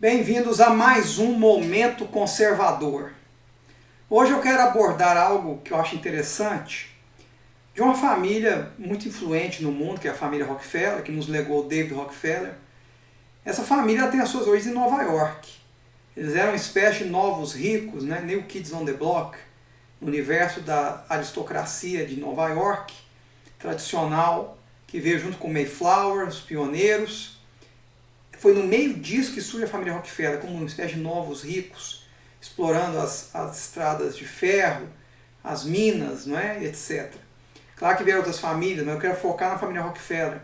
Bem-vindos a mais um Momento Conservador. Hoje eu quero abordar algo que eu acho interessante de uma família muito influente no mundo, que é a família Rockefeller, que nos legou David Rockefeller. Essa família tem as suas origens em Nova York. Eles eram uma espécie de novos ricos, né? New Kids on the Block, no universo da aristocracia de Nova York, tradicional, que veio junto com Mayflower, os pioneiros. Foi no meio disso que surge a família Rockefeller, como uma espécie de novos ricos, explorando as estradas de ferro, as minas, não é? etc. Claro que vieram outras famílias, mas eu quero focar na família Rockefeller.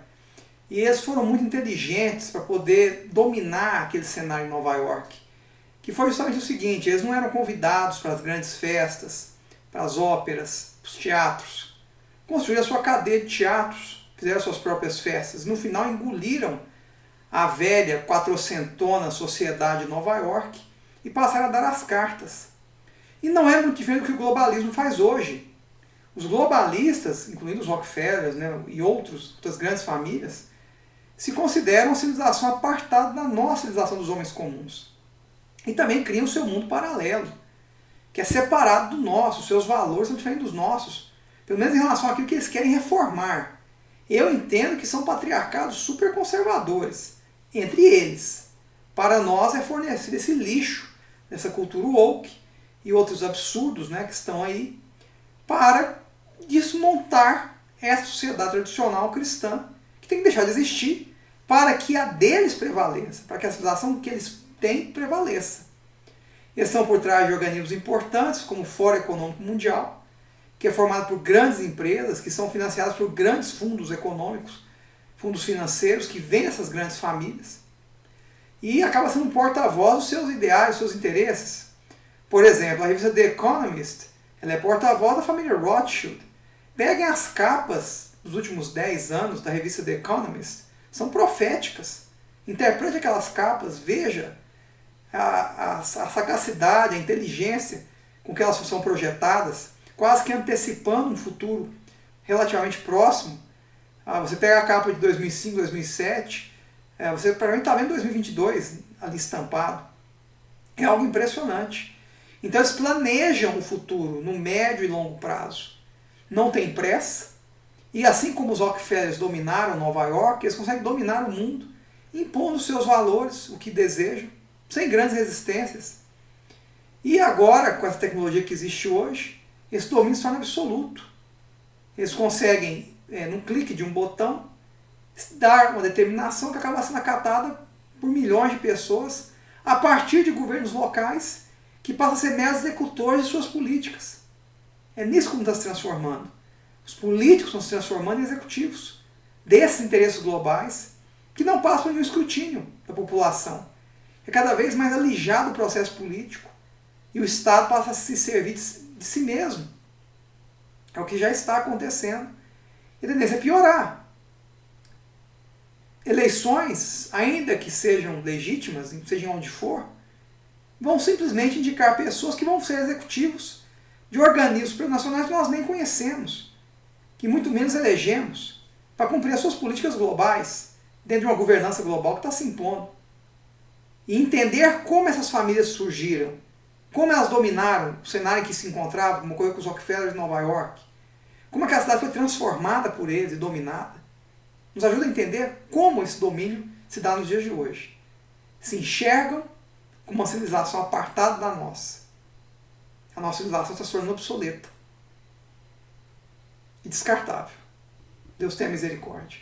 E eles foram muito inteligentes para poder dominar aquele cenário em Nova York, que foi justamente o seguinte: eles não eram convidados para as grandes festas, para as óperas, para os teatros. Construíram a sua cadeia de teatros, fizeram suas próprias festas. No final engoliram a velha quatrocentona sociedade de Nova York e passaram a dar as cartas. E não é muito diferente do que o globalismo faz hoje. Os globalistas, incluindo os Rockefellers, né, e outras grandes famílias, se consideram uma civilização apartada da nossa civilização dos homens comuns. E também criam o seu mundo paralelo, que é separado do nosso. Os seus valores são diferentes dos nossos, pelo menos em relação àquilo que eles querem reformar. Eu entendo que são patriarcados super conservadores entre eles. Para nós é fornecer esse lixo, dessa cultura woke e outros absurdos, né, que estão aí, para desmontar essa sociedade tradicional cristã, que tem que deixar de existir para que a deles prevaleça, para que a civilização que eles têm prevaleça. Eles estão por trás de organismos importantes, como o Fórum Econômico Mundial, que é formado por grandes empresas, que são financiadas por grandes fundos econômicos, fundos financeiros, que vêm dessas grandes famílias, e acaba sendo um porta-voz dos seus ideais, dos seus interesses. Por exemplo, a revista The Economist, ela é porta-voz da família Rothschild. Peguem as capas dos últimos 10 anos da revista The Economist, são proféticas. Interprete aquelas capas, veja a sagacidade, a inteligência com que elas são projetadas, quase que antecipando um futuro relativamente próximo. Você pega a capa de 2005, 2007, você provavelmente está vendo 2022 ali estampado. É algo impressionante. Então eles planejam o futuro no médio e longo prazo. Não tem pressa. E assim como os Rockefellers dominaram Nova York, eles conseguem dominar o mundo, impondo seus valores, o que desejam, sem grandes resistências. E agora, com essa tecnologia que existe hoje, esse domínio se torna absoluto. Eles conseguem, num clique de um botão, dar uma determinação que acaba sendo acatada por milhões de pessoas, a partir de governos locais, que passam a ser meros executores de suas políticas. É nisso que o mundo está se transformando. Os políticos estão se transformando em executivos desses interesses globais, que não passam por nenhum escrutínio da população. É cada vez mais alijado o processo político, e o Estado passa a se servir de si mesmo. É o que já está acontecendo. E a tendência é piorar. Eleições, ainda que sejam legítimas, sejam onde for, vão simplesmente indicar pessoas que vão ser executivos de organismos supranacionais que nós nem conhecemos, que muito menos elegemos, para cumprir as suas políticas globais, dentro de uma governança global que está se impondo. E entender como essas famílias surgiram, como elas dominaram o cenário em que se encontravam, como ocorreu com os Rockefeller de Nova York, como aquela cidade foi transformada por eles e dominada, nos ajuda a entender como esse domínio se dá nos dias de hoje. Se enxergam como uma civilização apartada da nossa. A nossa civilização está se tornando obsoleta e descartável. Deus tenha misericórdia.